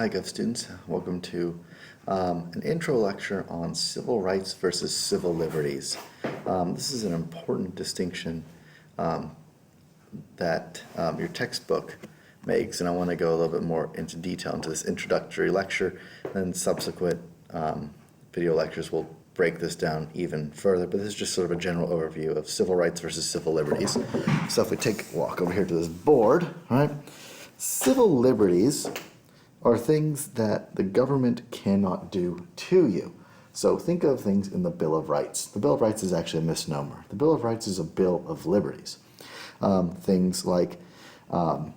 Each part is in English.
Hi, Gov students. Welcome to an intro lecture on civil rights versus civil liberties. This is an important distinction that your textbook makes, and I want to go a little bit more into detail into this introductory lecture, and subsequent video lectures will break this down even further, but this is just sort of a general overview of civil rights versus civil liberties. So if we take a walk over here to this board, right? Civil liberties are things that the government cannot do to you. So think of things in the Bill of Rights. The Bill of Rights is actually a misnomer. The Bill of Rights is a Bill of Liberties. Things like, government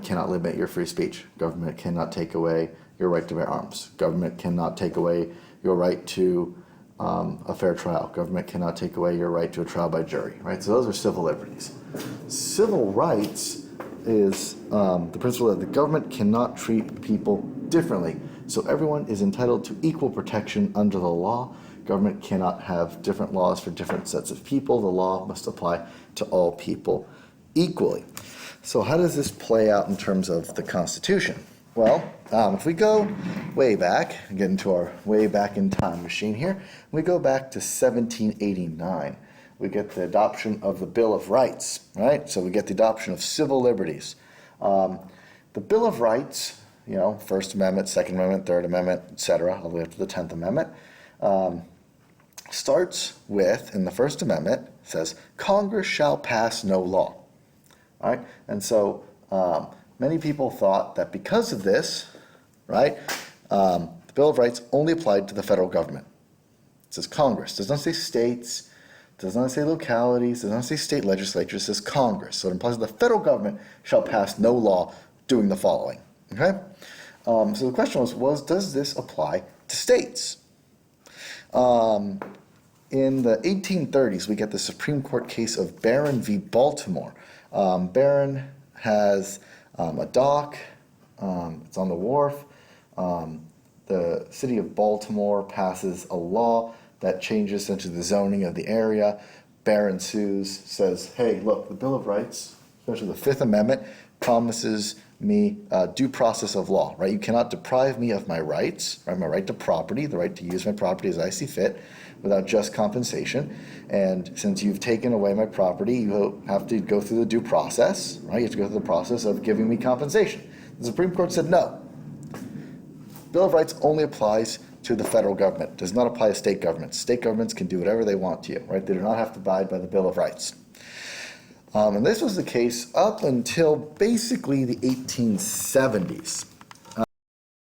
cannot limit your free speech. Government cannot take away your right to bear arms. Government cannot take away your right to a fair trial. Government cannot take away your right to a trial by jury, right? So those are civil liberties. Civil rights is the principle that the government cannot treat people differently. So everyone is entitled to equal protection under the law. Government cannot have different laws for different sets of people. The law must apply to all people equally. So how does this play out in terms of the Constitution? Well, if we go way back, get into our way back in time machine here, we go back to 1789. We get the adoption of the Bill of Rights, right? So we get the adoption of civil liberties. The Bill of Rights, First Amendment, Second Amendment, Third Amendment, etc., all the way up to the 10th Amendment, starts with, in the First Amendment, says, Congress shall pass no law. All right? And so many people thought that because of this, right, the Bill of Rights only applied to the federal government. It says Congress. It does not say states. Does not say localities, does not say state legislature, it says Congress. So it implies that the federal government shall pass no law doing the following. Okay? So the question was, does this apply to states? In the 1830s, we get the Supreme Court case of Barron v. Baltimore. Barron has a dock, it's on the wharf. The city of Baltimore passes a law that changes essentially the zoning of the area. Barron sues, says, hey, look, the Bill of Rights, especially the Fifth Amendment, promises me due process of law, right? You cannot deprive me of my rights, right? My right to property, the right to use my property as I see fit, without just compensation. And since you've taken away my property, you have to go through the due process, right? You have to go through the process of giving me compensation. The Supreme Court said no. Bill of Rights only applies to the federal government. It does not apply to state governments. State governments can do whatever they want to you, right? They do not have to abide by the Bill of Rights. And this was the case up until basically the 1870s.